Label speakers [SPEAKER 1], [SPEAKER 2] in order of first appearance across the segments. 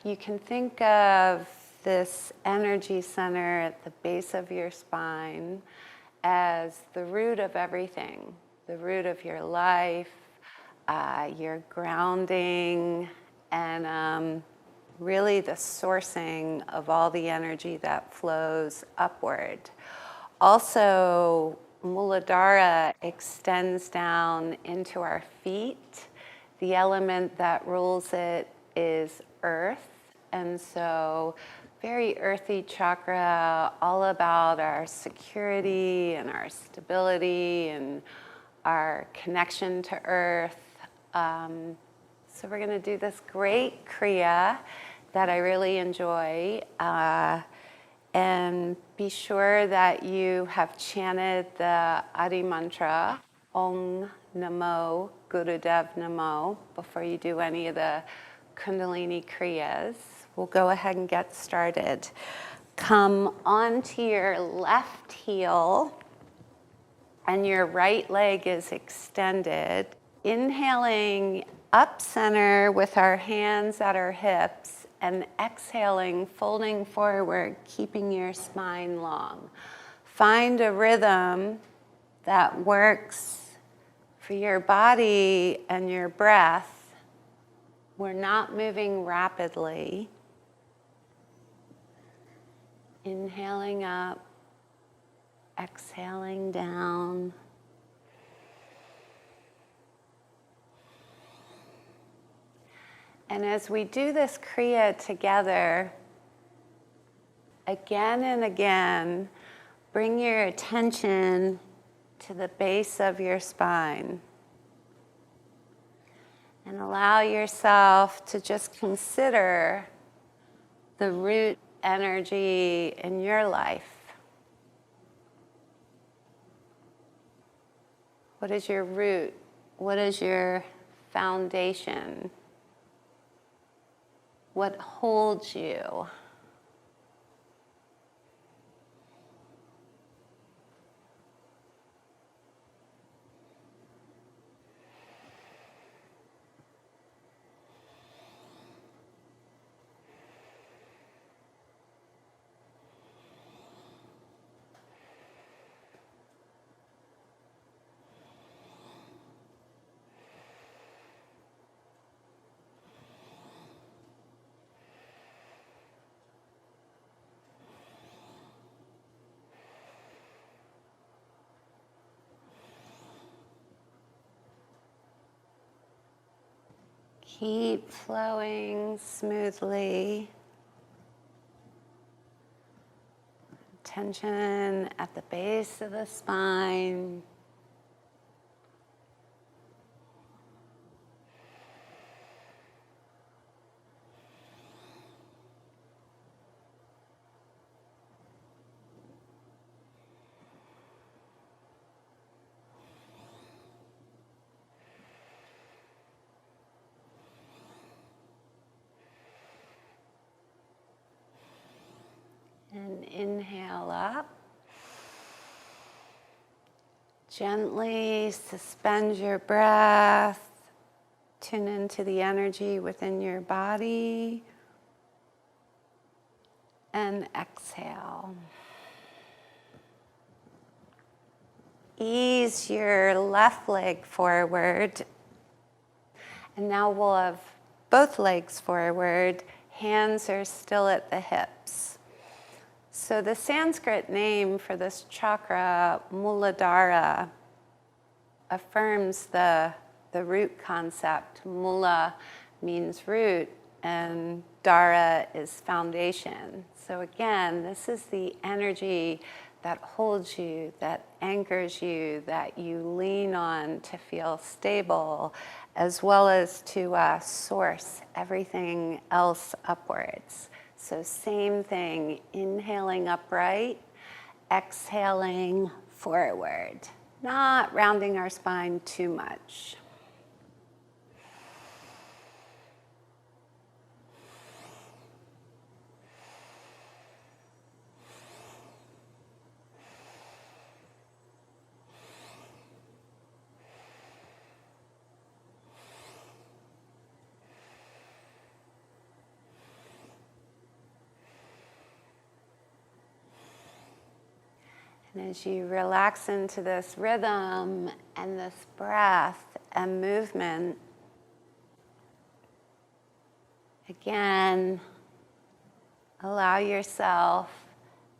[SPEAKER 1] you can think of this energy center at the base of your spine as the root of everything, the root of your life, your grounding, and really the sourcing of all the energy that flows upward. Also, muladhara extends down into our feet. The element that rules it is earth, and so very earthy chakra, all about our security and our stability and our connection to earth. So we're going to do this great kriya that I really enjoy. And be sure that you have chanted the Adi mantra, Om Namo Gurudev Namo, before you do any of the Kundalini kriyas. We'll go ahead and get started. Come onto your left heel, and your right leg is extended. Inhaling up center with our hands at our hips, and exhaling, folding forward, keeping your spine long. Find a rhythm that works for your body and your breath. We're not moving rapidly. Inhaling up, exhaling down. And as we do this kriya together, again and again, bring your attention to the base of your spine. And allow yourself to just consider the root energy in your life. What is your root? What is your foundation? What holds you? Keep flowing smoothly. Tension at the base of the spine. And inhale up. Gently suspend your breath. Tune into the energy within your body. And exhale. Ease your left leg forward. And now we'll have both legs forward. Hands are still at the hips. So the Sanskrit name for this chakra, muladhara, affirms the root concept. Mula means root, and dhara is foundation. So again, this is the energy that holds you, that anchors you, that you lean on to feel stable, as well as to source everything else upwards. So same thing, inhaling upright, exhaling forward, not rounding our spine too much. And as you relax into this rhythm and this breath and movement, again, allow yourself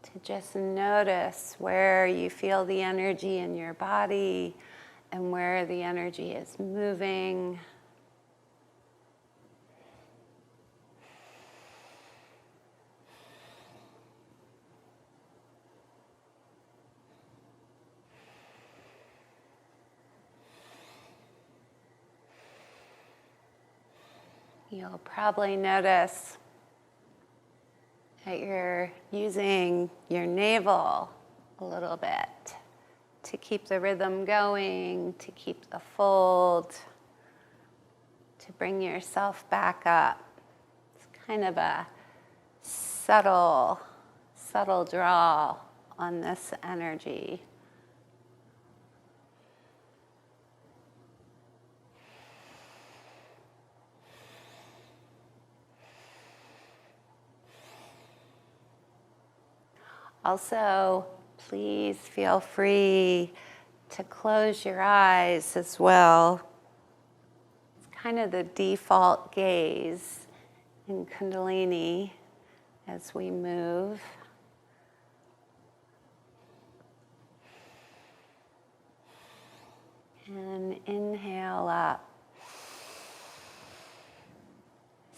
[SPEAKER 1] to just notice where you feel the energy in your body and where the energy is moving. You'll probably notice that you're using your navel a little bit to keep the rhythm going, to keep the fold, to bring yourself back up. It's kind of a subtle draw on this energy. Also, please feel free to close your eyes as well. It's kind of the default gaze in Kundalini as we move. And inhale up.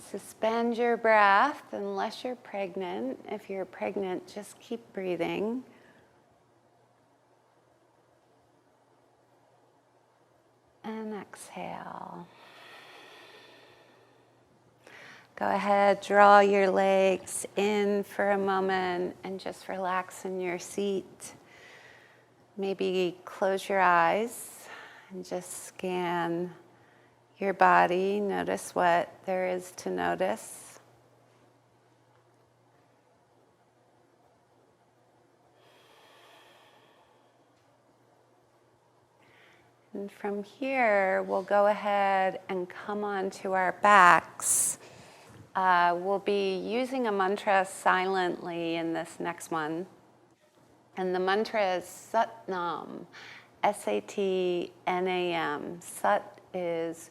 [SPEAKER 1] Suspend your breath unless you're pregnant. If you're pregnant, just keep breathing. And exhale. Go ahead, draw your legs in for a moment and just relax in your seat. Maybe close your eyes and just scan your body. Notice what there is to notice. And from here, we'll go ahead and come onto our backs. We'll be using a mantra silently in this next one. And the mantra is Sat Nam, S-A-T-N-A-M. Sat is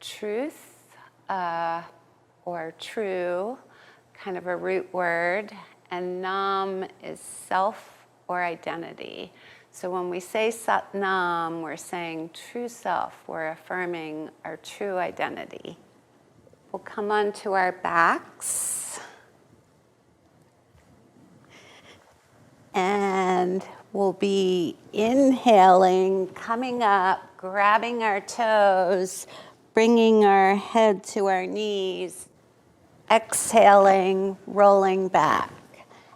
[SPEAKER 1] truth or true, kind of a root word, and Nam is self or identity. So when we say Sat Nam, we're saying true self, we're affirming our true identity. We'll come onto our backs and we'll be inhaling, coming up, grabbing our toes, bringing our head to our knees, exhaling, rolling back.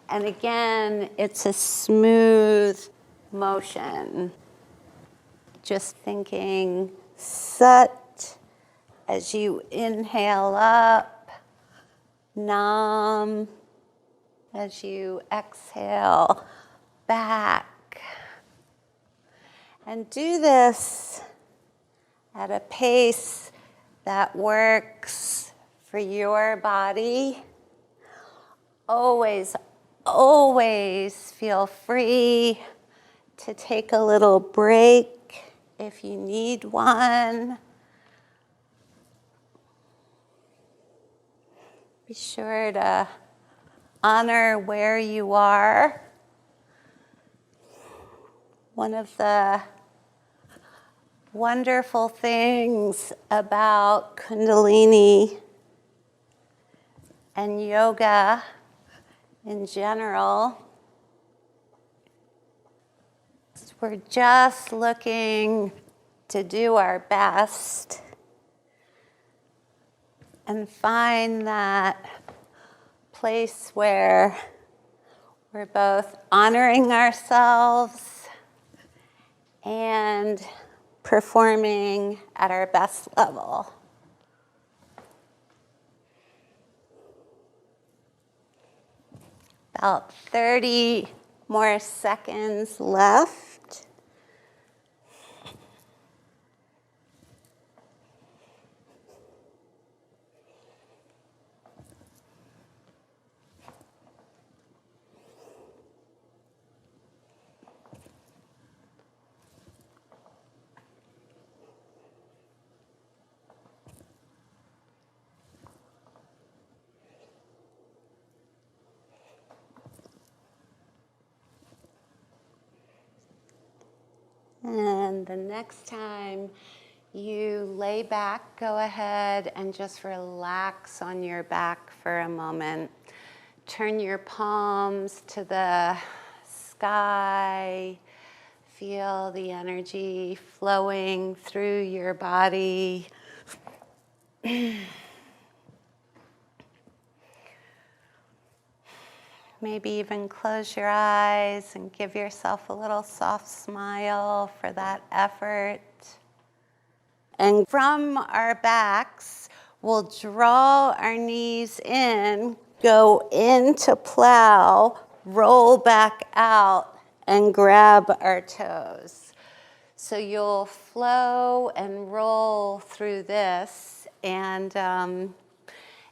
[SPEAKER 1] And again, it's a smooth motion. Just thinking Sat as you inhale up, Nam as you exhale back. And do this at a pace that works for your body. Always, always feel free to take a little break if you need one. Be sure to honor where you are. One of the wonderful things about Kundalini and yoga in general is we're just looking to do our best and find that place where we're both honoring ourselves and performing at our best level. About 30 more seconds left. then the next time you lay back, go ahead and just relax on your back for a moment. Turn your palms to the sky. Feel the energy flowing through your body. Maybe even close your eyes and give yourself a little soft smile for that effort. And from our backs, we'll draw our knees in, go into plow, roll back out, and grab our toes. So you'll flow and roll through this. And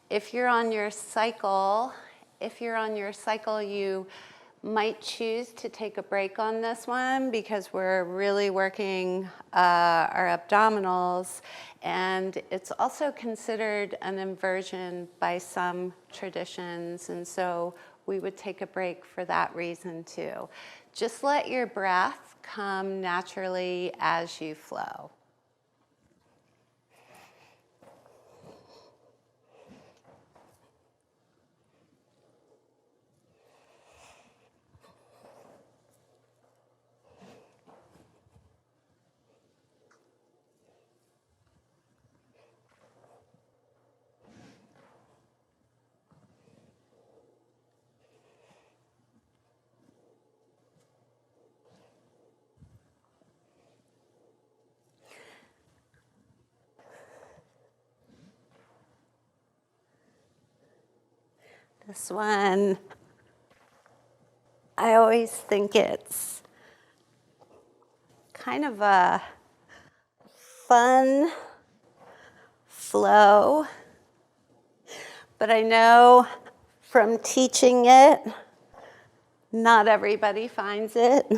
[SPEAKER 1] if you're on your cycle, you might choose to take a break on this one because we're really working our abdominals, and it's also considered an inversion by some traditions, and so we would take a break for that reason too. Just let your breath come naturally as you flow. This one, I always think it's kind of a fun flow, but I know from teaching it, not everybody finds it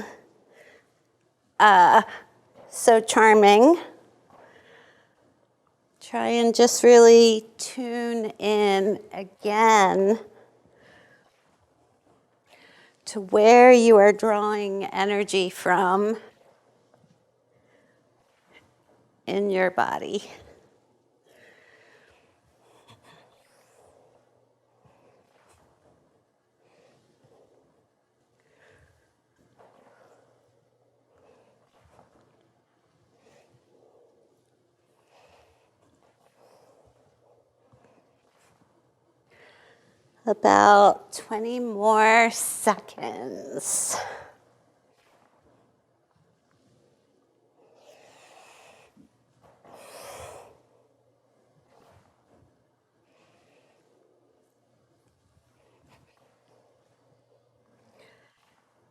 [SPEAKER 1] so charming. Try and just really tune in again to where you are drawing energy from in your body. About 20 more seconds.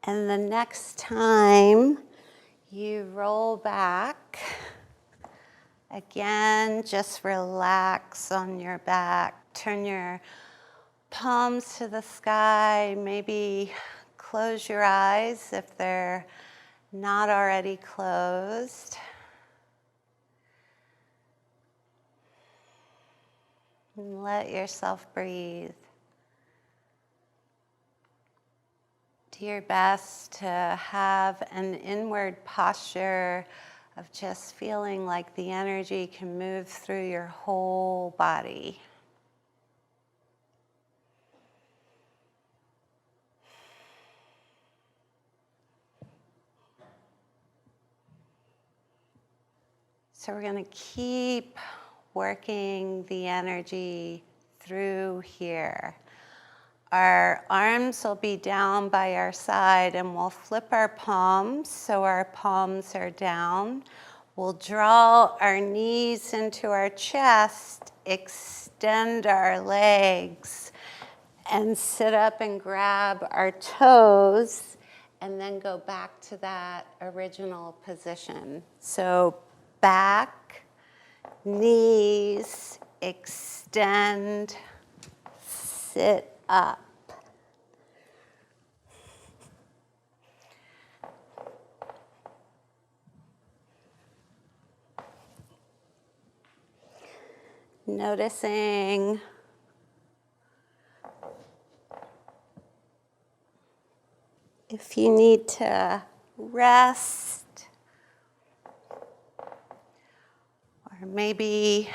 [SPEAKER 1] And the next time you roll back, again, just relax on your back. Turn your palms to the sky. Maybe close your eyes if they're not already closed. And let yourself breathe. Do your best to have an inward posture of just feeling like the energy can move through your whole body. So we're going to keep working the energy through here. Our arms will be down by our side, and we'll flip our palms so our palms are down. We'll draw our knees into our chest, extend our legs, and sit up and grab our toes, and then go back to that original position. So back, knees, extend, sit up. Noticing if you need to rest maybe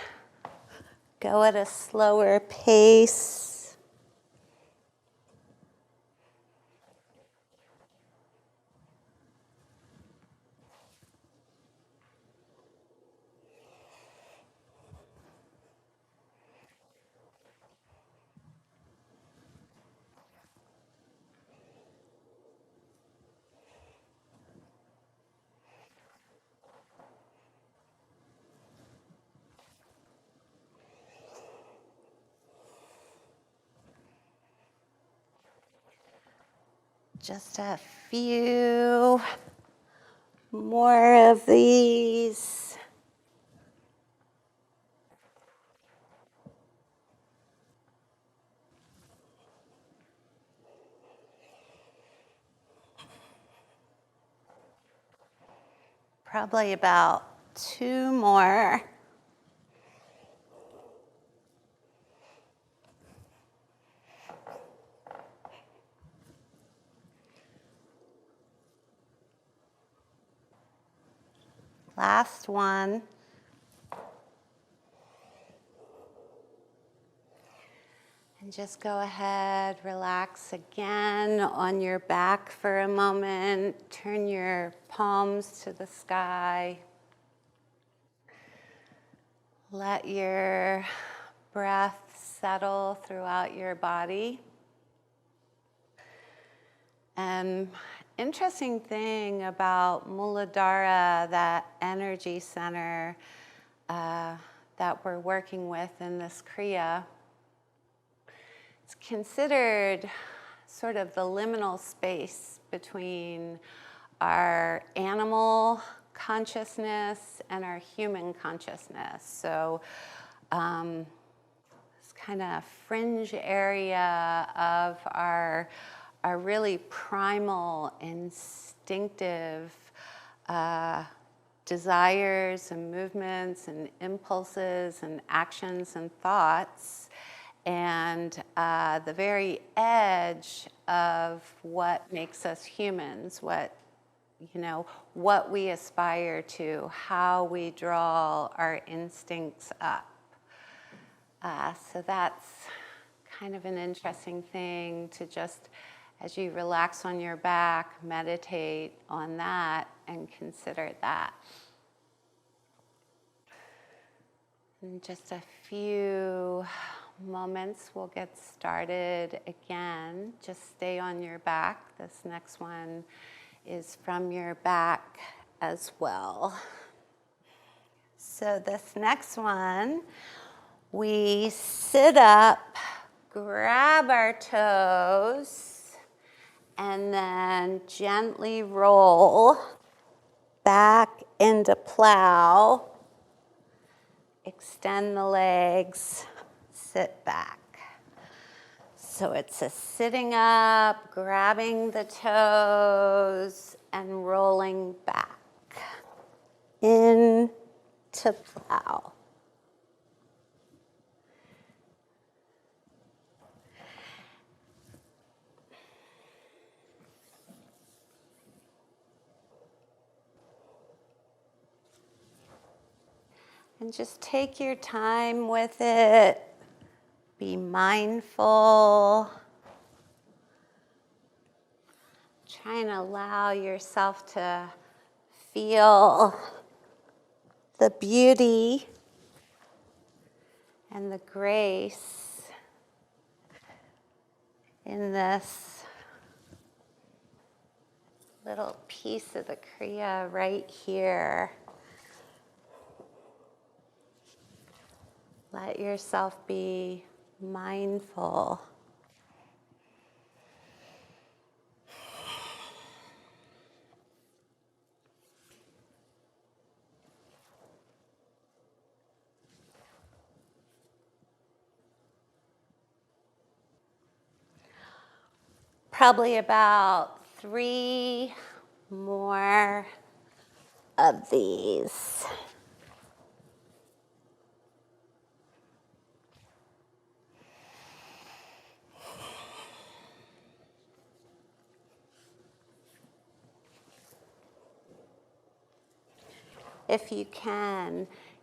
[SPEAKER 1] go at a slower pace. Just a few more of these. Probably about 2 more. Last one. And just go ahead, relax again on your back for a moment. Turn your palms to the sky. Let your breath settle throughout your body. And interesting thing about muladhara, that energy center that we're working with in this kriya, it's considered sort of the liminal space between our animal consciousness and our human consciousness. So this kind of fringe area of our really primal, instinctive desires and movements and impulses and actions and thoughts, and the very edge of what makes us humans, what we aspire to, how we draw our instincts up. So that's kind of an interesting thing to just, as you relax on your back, meditate on that and consider that. In just a few moments, we'll get started again. Just stay on your back. This next one is from your back as well. So this next one, we sit up, grab our toes, and then gently roll back into plow. Extend the legs, sit back. So it's a sitting up, grabbing the toes, and rolling back into plow. And just take your time with it. Be mindful. Try and allow yourself to feel the beauty and the grace in this little piece of the kriya right here. Let yourself be mindful. Probably about 3 more of these. If you can,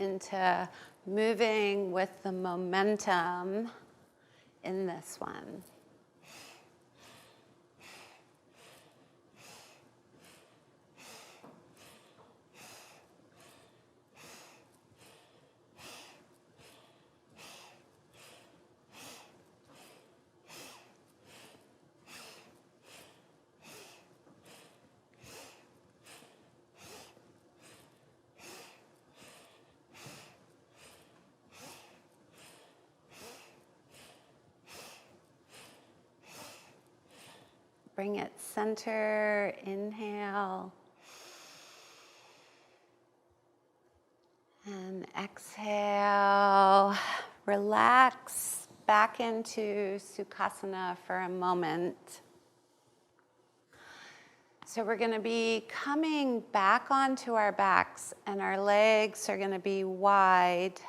[SPEAKER 1] into moving with the momentum in this one. Bring it center, inhale. And exhale. Relax back into Sukhasana for a moment. So we're going to be coming back onto our backs, and our legs are going to be wide,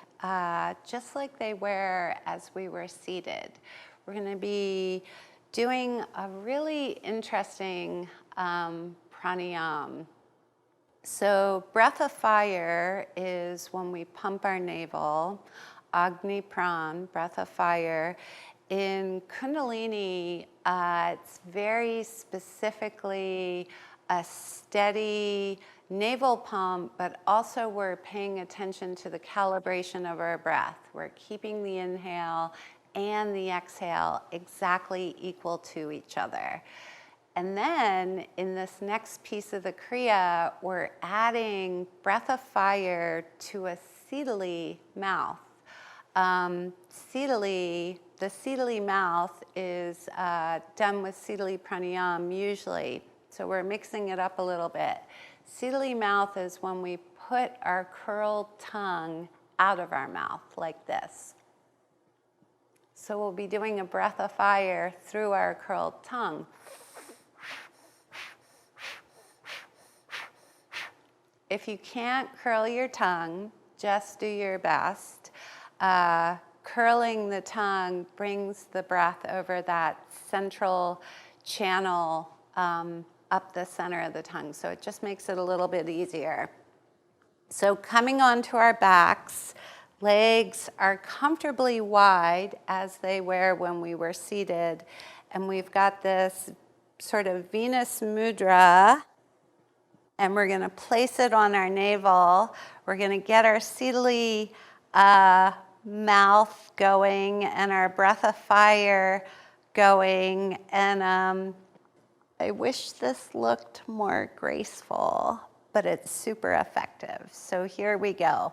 [SPEAKER 1] just like they were as we were seated. We're going to be doing a really interesting pranayama. So breath of fire is when we pump our navel, Agni Pran, breath of fire. In Kundalini, it's very specifically a steady navel pump, but also we're paying attention to the calibration of our breath. We're keeping the inhale and the exhale exactly equal to each other. And then in this next piece of the Kriya, we're adding breath of fire to a Sitali mouth. The Sitali mouth is done with Sitali pranayama usually. So we're mixing it up a little bit. Sitali mouth is when we put our curled tongue out of our mouth like this. So we'll be doing a breath of fire through our curled tongue. If you can't curl your tongue, just do your best. Curling the tongue brings the breath over that central channel up the center of the tongue. So it just makes it a little bit easier. So coming onto our backs, legs are comfortably wide as they were when we were seated. And we've got this sort of Venus mudra, and we're going to place it on our navel. We're going to get our Sitali mouth going and our breath of fire going. And I wish this looked more graceful, but it's super effective. So here we go.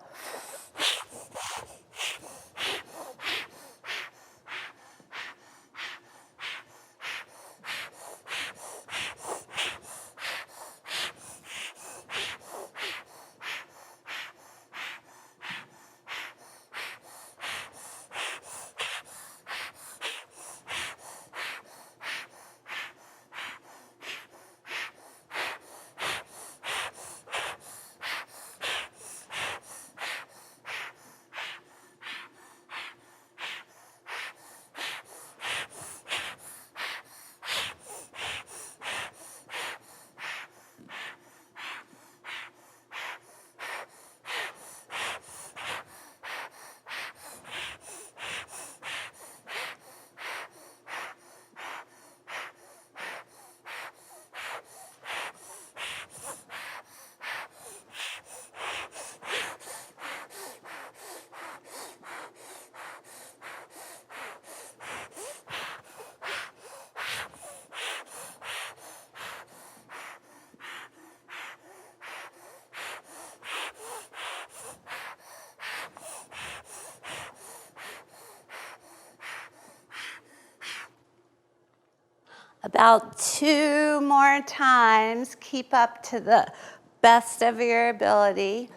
[SPEAKER 1] About 2 more times. Keep up to the best of your ability.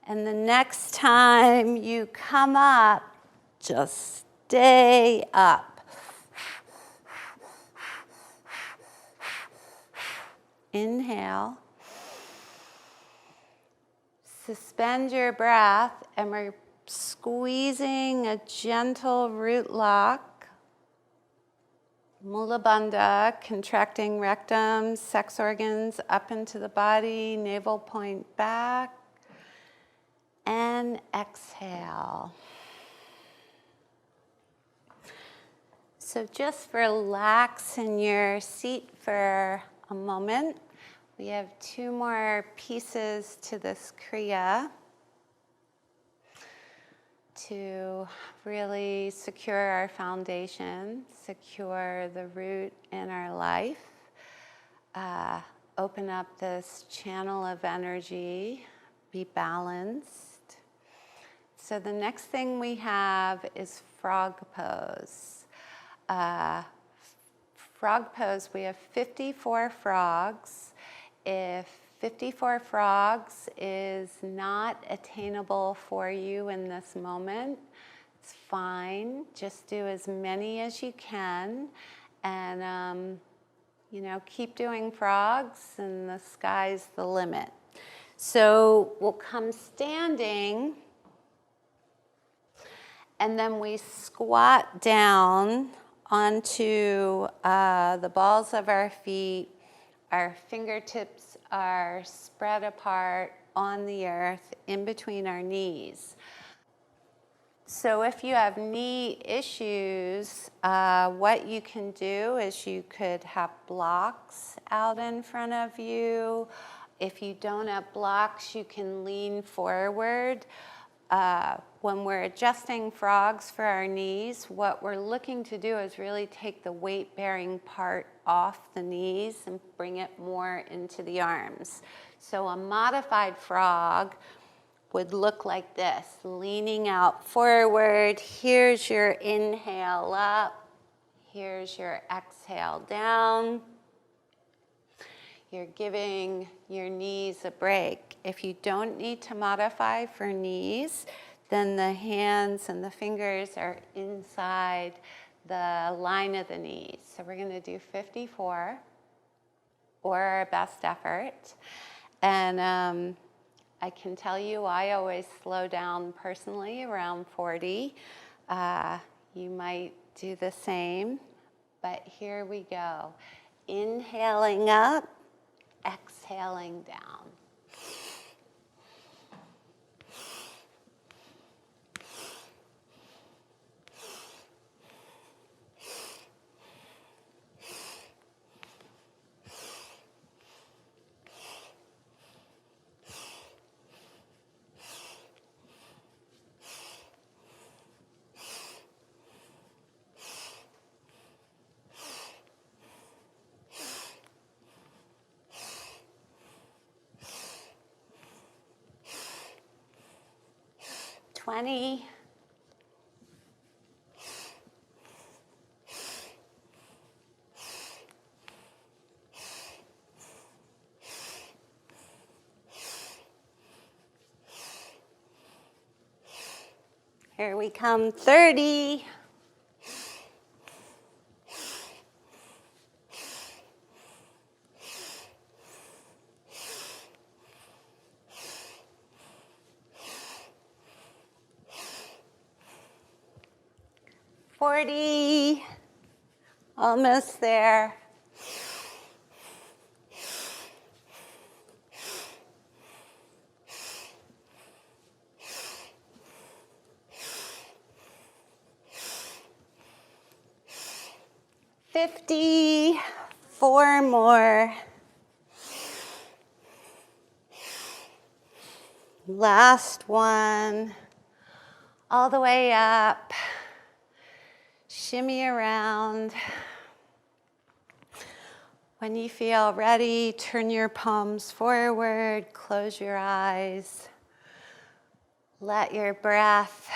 [SPEAKER 1] And the next time you come up, just stay up. Inhale. Suspend your breath, and we're squeezing a gentle root lock Mula Bandha, contracting rectum, sex organs up into the body, navel point back, and exhale. So just relax in your seat for a moment. We have 2 more pieces to this Kriya to really secure our foundation, secure the root in our life, open up this channel of energy, be balanced. So the next thing we have is frog pose. Frog pose, we have 54 frogs. If 54 frogs is not attainable for you in this moment, it's fine. Just do as many as you can, and keep doing frogs, and the sky's the limit. So we'll come standing, and then we squat down onto the balls of our feet. Our fingertips are spread apart on the earth in between our knees. So if you have knee issues, what you can do is you could have blocks out in front of you. If you don't have blocks, you can lean forward. When we're adjusting frogs for our knees, what we're looking to do is really take the weight-bearing part off the knees and bring it more into the arms. So a modified frog would look like this, leaning out forward. Here's your inhale up. Here's your exhale down. You're giving your knees a break. If you don't need to modify for knees, then the hands and the fingers are inside the line of the knees. So we're going to do 54, or our best effort. And I can tell you, I always slow down personally around 40. You might do the same, but here we go. Inhaling up, exhaling down. Twenty. Here we come, 30. Almost there. 50. 4 more. Last one. All the way up. Shimmy around. When you feel ready, turn your palms forward, close your eyes. Let your breath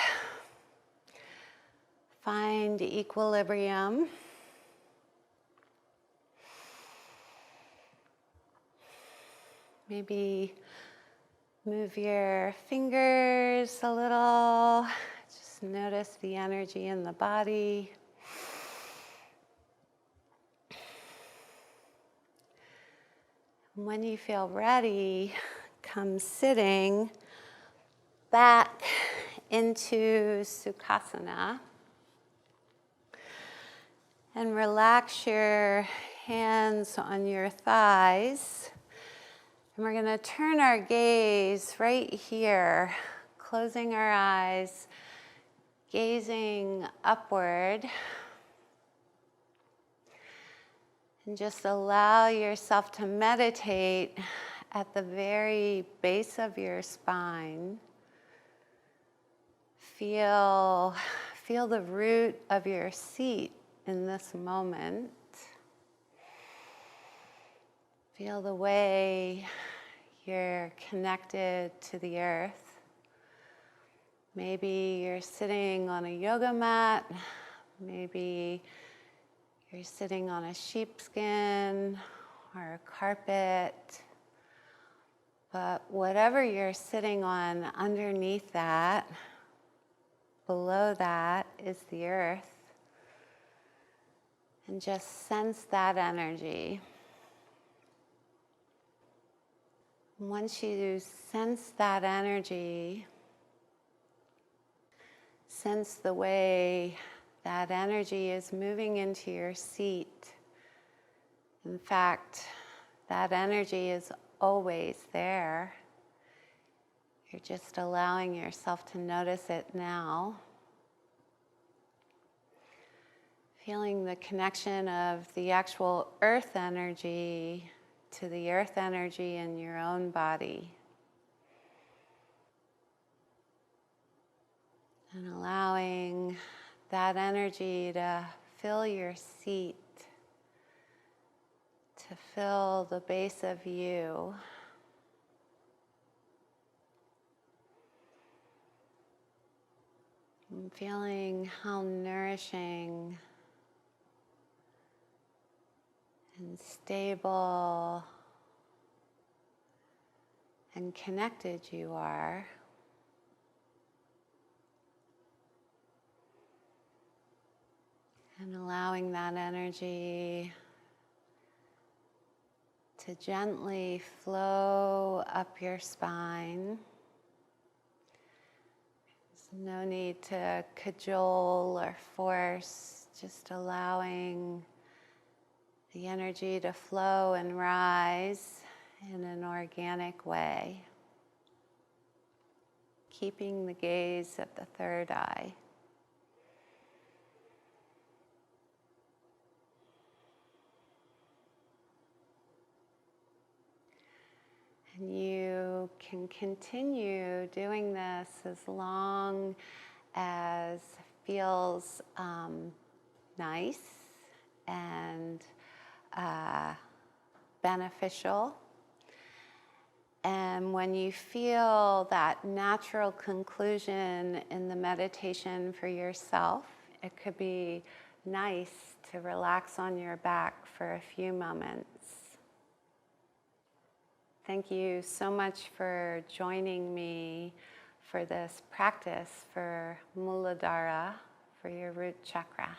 [SPEAKER 1] find equilibrium. Maybe move your fingers a little. Just notice the energy in the body. When you feel ready, come sitting back into Sukhasana. And relax your hands on your thighs. And we're going to turn our gaze right here, closing our eyes, gazing upward. And just allow yourself to meditate at the very base of your spine. Feel the root of your seat in this moment. Feel the way you're connected to the earth. Maybe you're sitting on a yoga mat. Maybe you're sitting on a sheepskin or a carpet. But whatever you're sitting on, underneath that, below that is the earth. And just sense that energy. Once you sense that energy, sense the way that energy is moving into your seat. In fact, that energy is always there. You're just allowing yourself to notice it now. Feeling the connection of the actual earth energy to the earth energy in your own body. And allowing that energy to fill your seat, to fill the base of you. And feeling how nourishing and stable and connected you are. And allowing that energy to gently flow up your spine. There's no need to cajole or force, just allowing the energy to flow and rise in an organic way. Keeping the gaze at the third eye. And you can continue doing this as long as feels nice and beneficial. And when you feel that natural conclusion in the meditation for yourself, it could be nice to relax on your back for a few moments. Thank you so much for joining me for this practice for muladhara, for your root chakra.